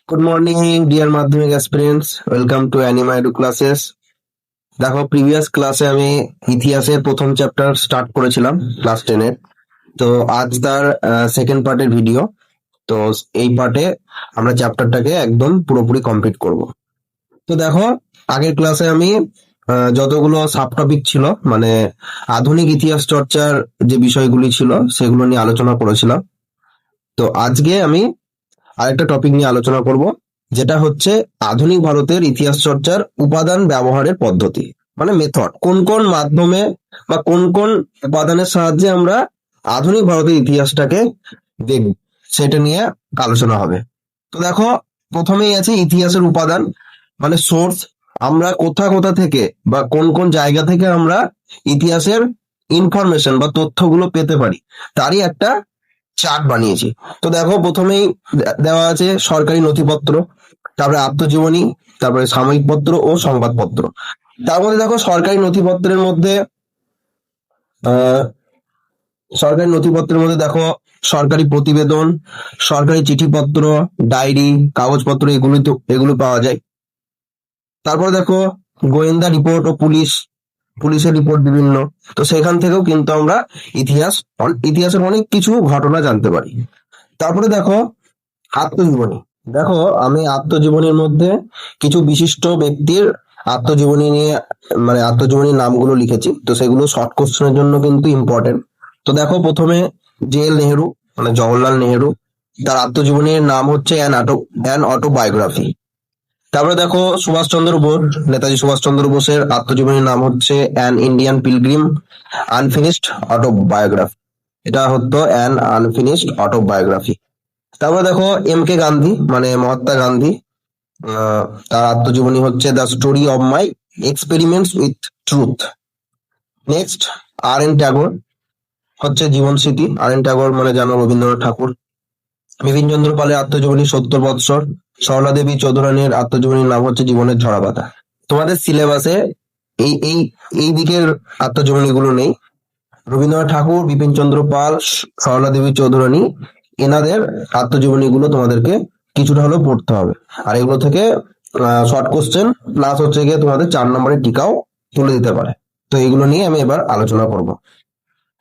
Good morning deer মাধ্যমিক aspirants, welcome to Anima edu classes. দেখো, previous ক্লাসে আমি ইতিহাসের প্রথম চ্যাপ্টার স্টার্ট করেছিলাম ক্লাস 10-এর। তো আজ তার সেকেন্ড পার্টের ভিডিও। তো এই পার্টে আমরা চ্যাপ্টারটাকে একদম পুরোপুরি কমপ্লিট করব। তো দেখো, আগের ক্লাসে আমি যতগুলো সাব টপিক ছিল, মানে আধুনিক ইতিহাস চর্চার যে বিষয়গুলি ছিল সেগুলো নিয়ে আলোচনা করেছিলাম। তো আজকে আমি আরেকটা টপিক নিয়ে আলোচনা করব, যেটা হচ্ছে আধুনিক ভারতের ইতিহাস চর্চার উপাদান ব্যবহারের পদ্ধতি, মানে মেথড। কোন কোন মাধ্যমে বা কোন কোন উপাদানের সাহায্যে আমরা আধুনিক ভারতের ইতিহাসটাকে দেখব, সেটা নিয়ে আলোচনা হবে। তো দেখো, প্রথমেই আছে ইতিহাসের উপাদান, মানে সোর্স। আমরা কোথা কোথা থেকে বা কোন কোন জায়গা থেকে আমরা ইতিহাসের ইনফরমেশন বা তথ্যগুলো পেতে পারি, তারই একটা চার্ট বানিয়েছি। তো দেখো, প্রথমেই দেওয়া আছে সরকারি নথিপত্র, তারপরে আত্মজীবনী, তারপরে সাময়িক পত্র ও সংবাদপত্র। তার মধ্যে দেখো, আহ সরকারি নথিপত্রের মধ্যে দেখো সরকারি প্রতিবেদন, সরকারি চিঠিপত্র, ডায়েরি, কাগজপত্র, এগুলো পাওয়া যায়। তারপরে দেখো গোয়েন্দা রিপোর্ট ও পুলিশের রিপোর্ট বিভিন্ন। তো সেখান থেকেও কিন্তু আমরা ইতিহাসের অনেক কিছু ঘটনা জানতে পারি। তারপরে দেখো আত্মজীবনী। দেখো, আমি আত্মজীবনীর মধ্যে কিছু বিশিষ্ট ব্যক্তির আত্মজীবনী নিয়ে, মানে আত্মজীবনীর নামগুলো লিখেছি। তো সেগুলো শর্ট কোশ্চেনের জন্য কিন্তু ইম্পর্টেন্ট। তো দেখো, প্রথমে জেএল নেহেরু, মানে জওহরলাল নেহেরু, তার আত্মজীবনীর নাম হচ্ছে অ্যান অটোবায়োগ্রাফি। তারপরে দেখো সুভাষচন্দ্র বোস, নেতাজি সুভাষচন্দ্র বোসের আত্মজীবনীর নাম হচ্ছে an Indian pilgrim unfinished autobiography. এটা হতো অ্যান আনফিনিশড অটোবায়োগ্রাফি। তারপরে দেখো এম কে গান্ধী, মানে মহাত্মা গান্ধী, আহ, তার আত্মজীবনী হচ্ছে the story of my experiments with truth. Next আর এন ট্যাগর, হচ্ছে জীবন স্মৃতি। আর এন ট্যাগর মানে জানো রবীন্দ্রনাথ ঠাকুর। বিপিন চন্দ্র পালের আত্মজীবনী ৭০ বৎসর। সরলা দেবী চৌধুরানীর আত্মজীবনীর নাম হচ্ছে জীবনের ঝরাপাতা। তোমাদের সিলেবাসে এই এই এই দিকের আত্মজীবনীগুলো নেই। রবীন্দ্রনাথ ঠাকুর, বিপিন চন্দ্র পাল, সরলা দেবী চৌধুরানী, এনাদের আত্মজীবনীগুলো তোমাদেরকে কিছুটা হলেও পড়তে হবে। আর এগুলো থেকে শর্ট কোশ্চেন প্লাস হচ্ছে গিয়ে তোমাদের 4 নম্বরের টিকাও তুলে দিতে পারে। তো এগুলো নিয়ে আমি এবার আলোচনা করব।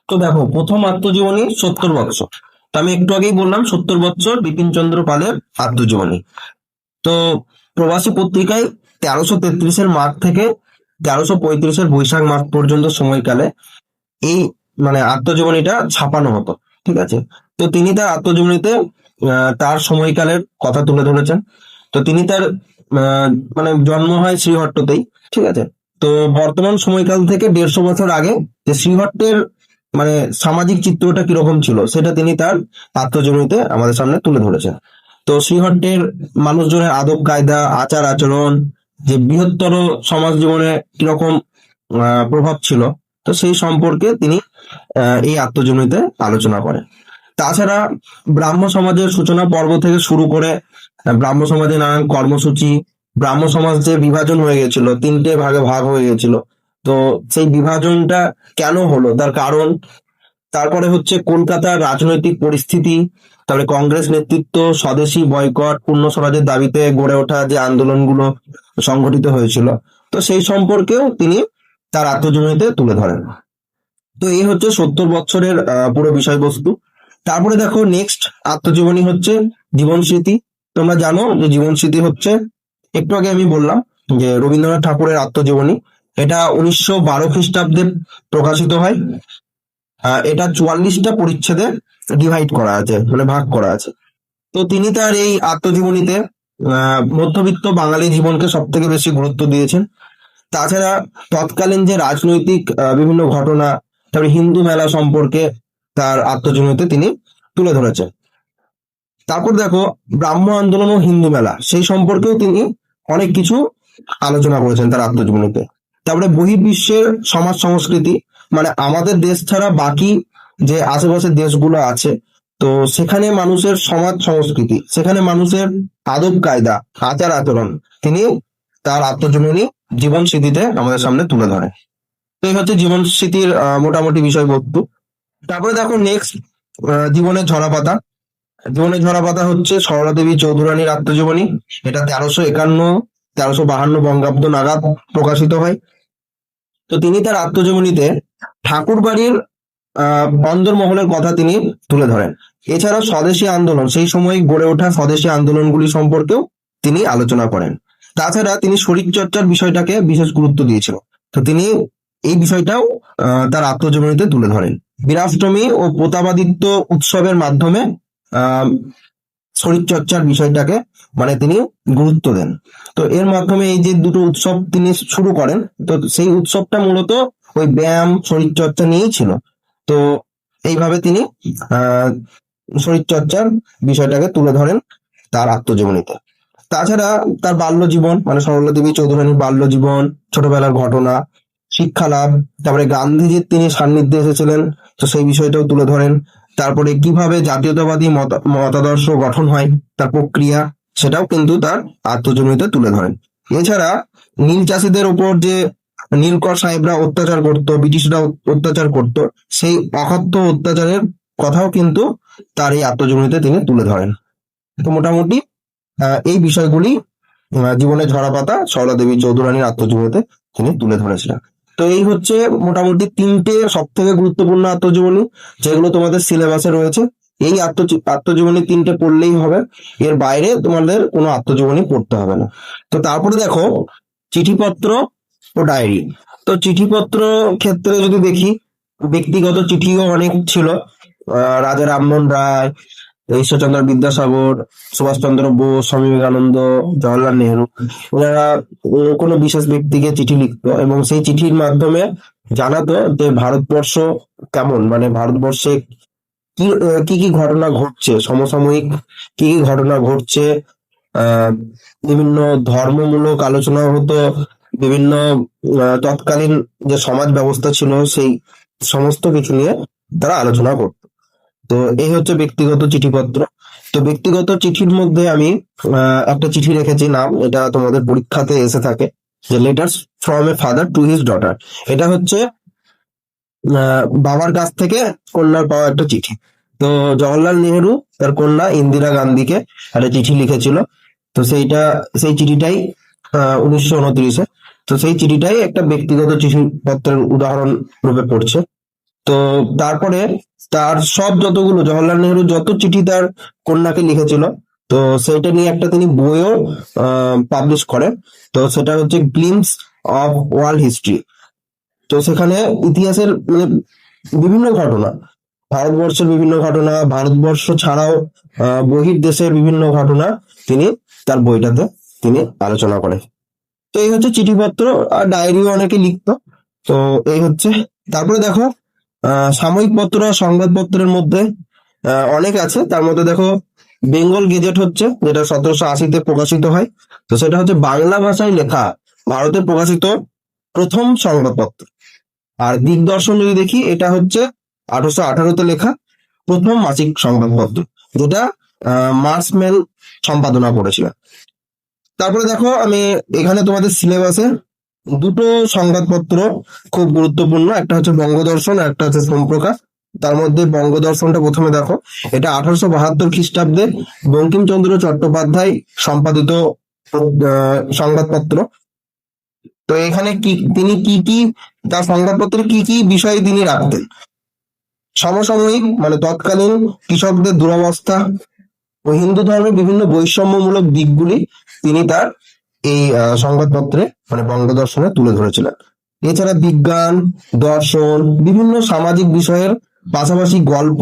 তো দেখো, প্রথম আত্মজীবনী ৭০ বৎসর। তো আমি একটু আগেই বললাম ৭০ বৎসর বিপিন চন্দ্র পালের আত্মজীবনী। তো প্রবাসী পত্রিকায় ১৩৩৩-এর মাঘ থেকে ১৩৩৫-এর বৈশাখ মাস পর্যন্ত সময়কালে এই, মানে আত্মজীবনীটা ছাপানো হতো। ঠিক আছে। তো তিনি তার আত্মজীবনীতে তার সময়কালের কথা তুলে ধরেছেন। তো তিনি তার আহ, মানে জন্ম হয় শ্রীহট্টতেই। ঠিক আছে। তো বর্তমান সময়কাল থেকে ১৫০ বছর আগে যে শ্রীহট্টের, মানে সামাজিক চিত্রটা কিরকম ছিল, সেটা তিনি তার আত্মজীবনীতে আমাদের সামনে তুলে ধরেছেন। তো শ্রীহট্টের মানুষজনের আদব কায়দা, আচার আচরণ, যে বৃহত্তর সমাজ জীবনে কিরকম প্রভাব ছিল, তো সেই সম্পর্কে তিনি এই আত্মজীবনীতে আলোচনা করেন। তাছাড়া ব্রাহ্ম সমাজের সূচনা পর্ব থেকে শুরু করে ব্রাহ্ম সমাজে নানান কর্মসূচি, ব্রাহ্ম সমাজ যে বিভাজন হয়ে গেছিল, 3টে ভাগে ভাগ হয়ে গেছিল, তো সেই বিভাজনটা কেন হলো তার কারণ। তারপরে হচ্ছে কলকাতার রাজনৈতিক পরিস্থিতি, তারপরে কংগ্রেস নেতৃত্ব, স্বদেশী বয়কট, পূর্ণ স্বরাজের দাবিতে গড়ে ওঠা যে আন্দোলনগুলো সংগঠিত হয়েছিল, তো সেই সম্পর্কেও তিনি তার আত্মজীবনীতে তুলে ধরেন। তো এই হচ্ছে ৭০ বছরের পুরো বিষয়বস্তু। তারপরে দেখো নেক্সট আত্মজীবনী হচ্ছে জীবন স্মৃতি। তোমরা জানো যে জীবন স্মৃতি হচ্ছে, একটু আগে আমি বললাম যে রবীন্দ্রনাথ ঠাকুরের আত্মজীবনী। এটা ১৯১২ খ্রিস্টাব্দে প্রকাশিত হয়। এটা ৪৪টা পরিচ্ছেদে ডিভাইড করা আছে, মানে ভাগ করা আছে। তো তিনি তার এই আত্মজীবনীতে মধ্যবিত্ত বাঙালি জীবনকে সব থেকে বেশি গুরুত্ব দিয়েছেন। তাছাড়া তৎকালীন যে রাজনৈতিক বিভিন্ন ঘটনা, তারপরে হিন্দু মেলা সম্পর্কে তার আত্মজীবনীতে তিনি তুলে ধরেছেন। তারপর দেখো ব্রাহ্ম আন্দোলন ও হিন্দু মেলা, সেই সম্পর্কেও তিনি অনেক কিছু আলোচনা করেছেন তার আত্মজীবনীতে। তারপরে বহির্বিশ্বের সমাজ সংস্কৃতি, মানে আমাদের দেশ ছাড়া বাকি যে আশেপাশের দেশগুলো আছে, তো সেখানে মানুষের সমাজ সংস্কৃতি, সেখানে মানুষের আদব কায়দা, আচার আচরণ, তিনি তার আত্মজীবনী জীবন স্মৃতিতে আমাদের সামনে তুলে ধরে। তো এই হচ্ছে জীবন স্মৃতির মোটামুটি বিষয়বস্তু। তারপরে দেখো নেক্সট জীবনের ঝরাপাতা। জীবনে ঝরা পাতা হচ্ছে সরলা দেবী চৌধুরানীর আত্মজীবনী। এটা 1351-1352 বঙ্গাব্দ নাগাদ প্রকাশিত হয়। তো তিনি তার আত্মজীবনীতে ঠাকুর বাড়ির অন্দরমহলের কথা তিনি তুলে ধরেন। এছাড়া স্বদেশী আন্দোলন, সেই সময় গড়ে ওঠা স্বদেশী আন্দোলনগুলি সম্পর্কেও তিনি আলোচনা করেন। তাছাড়া তিনি শরীরচর্চার বিষয়টাকে বিশেষ গুরুত্ব দিয়েছিল। তো তিনি এই বিষয়টাও তার আত্মজীবনীতে তুলে ধরেন। বীরাষ্টমী ও প্রতাপাদিত্য উৎসবের মাধ্যমে আহ শরীরচর্চার বিষয়টাকে মানে তিনি গুরুত্ব দেন। তো এর মাধ্যমে এই যে দুটো উৎসব তিনি শুরু করেন, তো সেই উৎসবটা মূলত ওই ব্যায়াম শরীরচর্চা নিয়েই ছিল। তো এইভাবে তিনি আহ শরীরচর্চার বিষয়টাকে তুলে ধরেন তার আত্মজীবনীতে। তাছাড়া তার বাল্য জীবন, মানে সরলা দেবী চৌধুরানীর বাল্য জীবন, ছোটবেলার ঘটনা, শিক্ষা লাভ, তারপরে গান্ধীজির তিনি সান্নিধ্যে এসেছিলেন, তো সেই বিষয়টাও তুলে ধরেন। তারপরে কিভাবে জাতীয়তাবাদী মতাদর্শ গঠন হয়, তার প্রক্রিয়া, সেটাও কিন্তু তার আত্মজীবনীতে তুলে ধরেন। এছাড়া নীল চাষীদের উপর যে নীলকর সাহেবরা অত্যাচার করত, ব্রিটিশরা অত্যাচার করত, সেই অকথ্য অত্যাচারের কথাও কিন্তু তার এই আত্মজীবনীতে তিনি তুলে ধরেন। তো মোটামুটি এই বিষয়গুলি জীবনে ঝরা পাতা সরলা দেবী চৌধুরানীর আত্মজীবনীতে তিনি তুলে ধরেছিলেন। তো এই হচ্ছে মোটামুটি 3টে সব থেকে গুরুত্বপূর্ণ আত্মজীবনী যেগুলো তোমাদের সিলেবাসে রয়েছে। এই আত্মজীবনী 3টে পড়লেই হবে, এর বাইরে তোমাদের কোনো আত্মজীবনী পড়তে হবে না। তো তারপরে দেখো চিঠিপত্র ও ডায়েরি। তো চিঠিপত্র ক্ষেত্রে যদি দেখি, ব্যক্তিগত চিঠিও অনেক ছিল। রাজা রামমোহন রায়, ঈশ্বরচন্দ্র বিদ্যাসাগর, সুভাষচন্দ্র বোস, স্বামী বিবেকানন্দ, জওয়াহরলাল নেহরু, ওনারা কোনো বিশেষ ব্যক্তিকে চিঠি লিখতো এবং সেই চিঠির মাধ্যমে জানাতো যে ভারতবর্ষ কেমন, মানে ভারতবর্ষে কি কি কি ঘটনা ঘটছে, সমসাময়িক কি কি ঘটনা ঘটছে। আহ বিভিন্ন ধর্মমূলক আলোচনা হতো, বিভিন্ন তৎকালীন যে সমাজ ব্যবস্থা ছিল সেই সমস্ত কিছু নিয়ে তারা আলোচনা করতো। তো এই হচ্ছে ব্যক্তিগত চিঠিপত্র। তো ব্যক্তিগত চিঠির মধ্যে আমি একটা চিঠি রেখেছি, নাম, এটা তোমাদের পরীক্ষাতে এসে থাকে, যে letters from a father to his daughter. এটা হচ্ছে বাবার কাছ থেকে কন্যার পাওয়া একটা চিঠি। তো জওহরলাল নেহেরু তার কন্যা ইন্দিরা গান্ধীকে একটা চিঠি লিখেছিল। তো সেই চিঠিটাই 1929-এ, তো সেই চিঠিটাই একটা ব্যক্তিগত চিঠিপত্রের উদাহরণ রূপে পড়ছে। তো তারপরে তার সব যতগুলো জওহরলাল নেহরু যত চিঠি তার কন্যাকে লিখেছিল, তো সেটা নিয়ে একটা তিনি বইও পাবলিশ করে। তো সেটা হচ্ছে গ্লিমস অফ ওয়ার্ল্ড হিস্ট্রি। তো সেখানে ইতিহাসের মানে বিভিন্ন ঘটনা, ভারতবর্ষের বিভিন্ন ঘটনা, ভারতবর্ষ ছাড়াও বহির দেশের বিভিন্ন ঘটনা তিনি তার বইটাতে তিনি আলোচনা করে। তো এই হচ্ছে চিঠিপত্র। আর ডায়েরিও অনেকে লিখতো। তো এই হচ্ছে। তারপরে দেখো সাময়িক পত্র আর সংবাদপত্রের মধ্যে অনেক আছে। তার মধ্যে দেখো বেঙ্গল গেজেট হচ্ছে, যেটা 1780-তে প্রকাশিত হয়। তো সেটা হচ্ছে বাংলা ভাষায় লেখা ভারতে প্রকাশিত প্রথম সংবাদপত্র। আর দিগদর্শন যদি দেখি, এটা হচ্ছে 1818-তে লেখা প্রথম মাসিক সংবাদপত্র, যেটা মার্সম্যান সম্পাদনা করেছিলেন। তারপরে দেখো আমি এখানে তোমাদের সিলেবাসে দুটো সংবাদপত্র খুব গুরুত্বপূর্ণ, একটা হচ্ছে বঙ্গদর্শন আর একটা হচ্ছে সোমপ্রকাশ। তার মধ্যে বঙ্গদর্শনটা প্রথমে দেখো, এটা 1872 খ্রিস্টাব্দে বঙ্কিমচন্দ্র চট্টোপাধ্যায় সম্পাদিত সংবাদপত্র। তো এখানে তিনি কি তার সংবাদপত্রে কি কি বিষয় তিনি রাখতেন, সমসাময়িক মানে তৎকালীন কৃষকদের দুরবস্থা ও হিন্দু ধর্মের বিভিন্ন বৈষম্যমূলক দিকগুলি তিনি তার এই সংবাদপত্রে মানে বঙ্গদর্শনে তুলে ধরেছিলেন। এছাড়া বিজ্ঞান, দর্শন, বিভিন্ন সামাজিক বিষয়ের পাশাপাশি গল্প,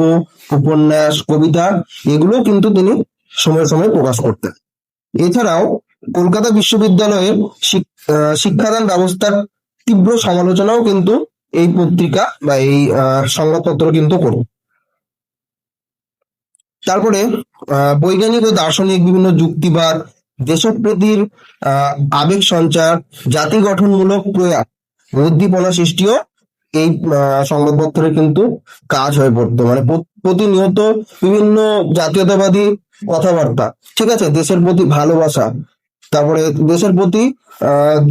উপন্যাস, কবিতা, এগুলো কিন্তু তিনি সময়ে সময়ে প্রকাশ করতেন। এছাড়াও কলকাতা বিশ্ববিদ্যালয়ের শিক্ষাদান ব্যবস্থার তীব্র সমালোচনাও কিন্তু এই পত্রিকা বা এই সংবাদপত্র কিন্তু করত। তারপরে বৈজ্ঞানিক ও দার্শনিক বিভিন্ন যুক্তিবাদ, দেশপ্রীতির আবেগ সঞ্চার, জাতি গঠনমূলক প্রয়াস, উদ্দীপনা সৃষ্টিও এই সংবাদপত্রে কিন্তু কাজ হয়ে পড়তো। মানে প্রতিনিয়ত বিভিন্ন জাতীয়তাবাদী কথাবার্তা, ঠিক আছে, দেশের প্রতি ভালোবাসা, তারপরে দেশের প্রতি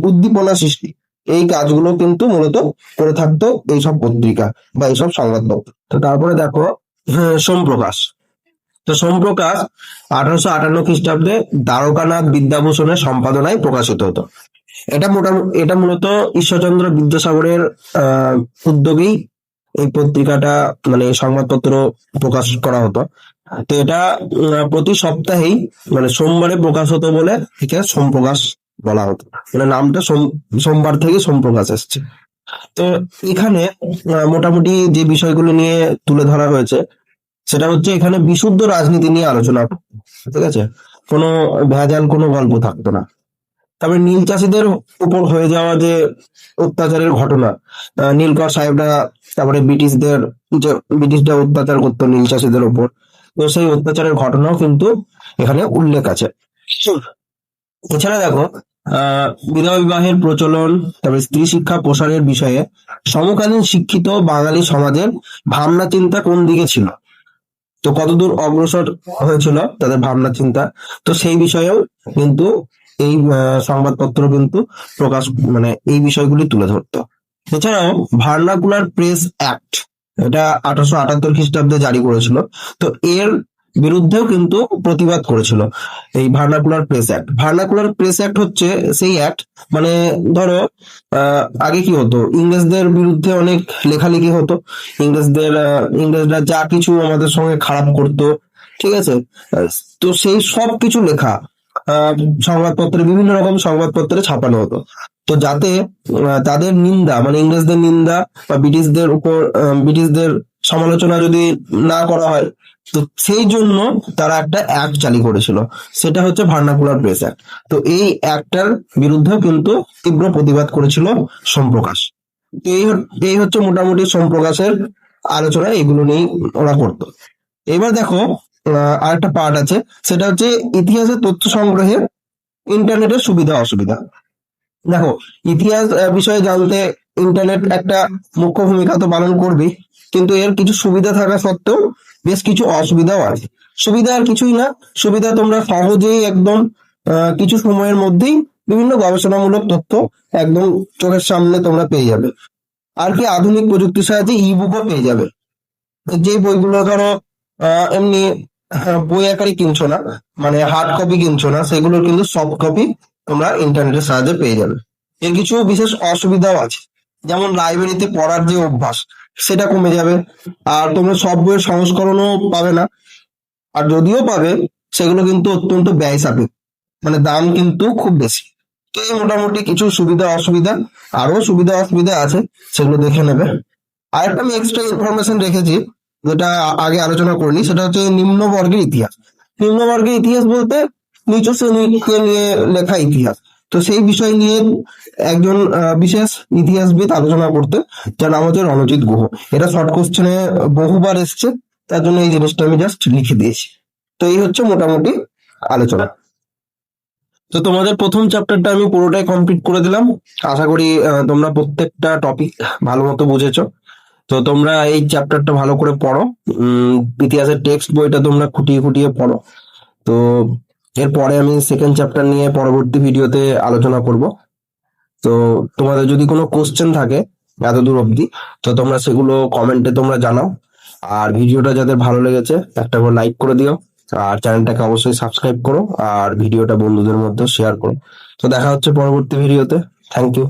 উদ্দীপনা সৃষ্টি, এই কাজগুলো কিন্তু মূলত করে থাকতো এইসব পত্রিকা বা এইসব সংবাদপত্র। তো তারপরে দেখো সোমপ্রকাশ। তো সোমপ্রকাশ 1858 খ্রিস্টাব্দে দ্বারকানাথ বিদ্যাভূষণের সম্পাদনায় প্রকাশিত হতো। এটা মূলত ঈশ্বরচন্দ্র বিদ্যাসাগরের উদ্যোগেই এই পত্রিকাটা মানে সংবাদপত্র প্রকাশ করা হতো। তো এটা প্রতি সপ্তাহেই মানে সোমবারে প্রকাশ হতো বলে একে সোমপ্রকাশ বলা হতো, মানে নামটা সোমবার থেকে সোমপ্রকাশ এসছে। তো এখানে মোটামুটি যে বিষয়গুলো নিয়ে তুলে ধরা হয়েছে সেটা হচ্ছে এখানে বিশুদ্ধ রাজনীতি নিয়ে আলোচনা, ঠিক আছে, কোনো ভেজাল কোনো গল্প থাকতো না। তারপরে নীল চাষীদের উপর হয়ে যাওয়া যে অত্যাচারের ঘটনা, নীলকর সাহেবরা তারপরে ব্রিটিশরা অত্যাচার করতো নীল চাষীদের উপর, তো সেই অত্যাচারের ঘটনাও কিন্তু এখানে উল্লেখ আছে। এছাড়া দেখো বিধবা বিবাহের প্রচলন, তারপরে স্ত্রী শিক্ষা প্রসারের বিষয়ে সমকালীন শিক্ষিত বাঙালি সমাজের ভাবনা চিন্তা কোন দিকে ছিল, তো কতদূর অগ্রসর হয়েছিল তাদের ভাবনা চিন্তা, তো সেই বিষয়েও কিন্তু এই সংবাদপত্র কিন্তু প্রকাশ মানে এই বিষয়গুলি তুলে ধরতো। এছাড়াও ভার্নাকুলার প্রেস অ্যাক্ট, এটা 1878 খ্রিস্টাব্দে জারি করেছিল। তো এর বিরুদ্ধেও কিন্তু প্রতিবাদ করেছিল এই ভার্নাকুলার প্রেস অ্যাক্ট হচ্ছে সেই অ্যাক্ট, মানে ধরো আগে কি হতো, ইংরেজদের বিরুদ্ধে অনেক লেখালেখি হতো, ইংরেজরা যা কিছু আমাদের সঙ্গে খারাপ করতো, ঠিক আছে, তো সেই সব কিছু লেখা সংবাদপত্রে, বিভিন্ন রকম সংবাদপত্রে ছাপানো হতো। তো যাতে তাদের নিন্দা মানে ইংরেজদের নিন্দা বা ব্রিটিশদের সমালোচনা যদি না করা হয়, তো সেই জন্য তারা একটা অ্যাক্ট জারি করেছিল, সেটা হচ্ছে ভার্নাকুলার প্রেস অ্যাক্ট। তো এই অ্যাক্টটার বিরুদ্ধেও কিন্তু তীব্র প্রতিবাদ করেছিল সোমপ্রকাশ। তো এই হচ্ছে মোটামুটি সোমপ্রকাশের আলোচনা, এগুলো নিয়েই ওরা করতো। এবার দেখো আরেকটা পার্ট আছে, সেটা হচ্ছে ইতিহাসের তথ্য সংগ্রহে ইন্টারনেটের সুবিধা অসুবিধা। দেখো ইতিহাস বিষয়ে জানতে ইন্টারনেট একটা মুখ্য ভূমিকা তো পালন করবেই, কিন্তু এর কিছু সুবিধা থাকা সত্ত্বেও বেশ কিছু অসুবিধাও আছে। সুবিধা আর কিছুই না, সুবিধা তোমরা সহজেই একদম কিছু সময়ের মধ্যেই বিভিন্ন গবেষণামূলক তথ্য একদম চোখের সামনে তোমরা পেয়ে যাবে। আর কি আধুনিক প্রযুক্তির সাহায্যে ইবুকও পেয়ে যাবে। যে বইগুলো ধরো এমনি বই আকারে কিনছো না, মানে হার্ড কপি কিনছো না, সেগুলোর কিন্তু সফট কপি তোমরা ইন্টারনেটের সাহায্যে পেয়ে যাবে। এর কিছু বিশেষ অসুবিধাও আছে, যেমন লাইব্রেরিতে পড়ার যে অভ্যাস সেটা কমে যাবে, আর তোমরা সব বইয়ের সংস্করণও পাবে না, আর যদিও পাবে সেগুলো কিন্তু অত্যন্ত ব্যয় সাপেক্ষ, মানে দাম কিন্তু খুব বেশি। তো এই মোটামুটি কিছু সুবিধা অসুবিধা, আরো সুবিধা অসুবিধা আছে, সেগুলো দেখে নেবে। আর একটা আমি এক্সট্রা ইনফরমেশন রেখেছি যেটা আগে আলোচনা করিনি, সেটা হচ্ছে নিম্নবর্গের ইতিহাস। নিম্নবর্গের ইতিহাস বলতে নিচু শ্রেণীকে নিয়ে লেখা ইতিহাস। তো সেই বিষয় নিয়ে একজন বিশেষ ইতিহাসবিদ আলোচনা করতে, যার নাম হচ্ছে রণজিৎ গুহ। এটা শর্ট কোশ্চেনে বহুবার এসছে, তার জন্য এই জিনিসটা আমি জাস্ট লিখে দিয়েছি। তো এই হচ্ছে মোটামুটি আলোচনা। তো তোমাদের প্রথম চ্যাপ্টারটা আমি পুরোটাই কমপ্লিট করে দিলাম। আশা করি তোমরা প্রত্যেকটা টপিক ভালো মতো বুঝেছো। তো তোমরা এই চ্যাপ্টারটা ভালো করে পড়ো, ইতিহাসের টেক্সট বইটা তোমরা খুঁটিয়ে খুঁটিয়ে পড়ো। তো এরপরে আমি সেকেন্ড চ্যাপ্টার নিয়ে পরবর্তী ভিডিওতে আলোচনা করব। তো তোমাদের যদি কোনো কোশ্চেন থাকে এত দূর অবধি, তো তোমরা সেগুলো কমেন্টে তোমরা জানাও। আর ভিডিওটা যাদের ভালো লেগেছে একটা করে লাইক করে দিও, আর চ্যানেলটাকে অবশ্যই সাবস্ক্রাইব করো, আর ভিডিওটা বন্ধুদের মধ্যে শেয়ার করো। তো দেখা হচ্ছে পরবর্তী ভিডিওতে। Thank you.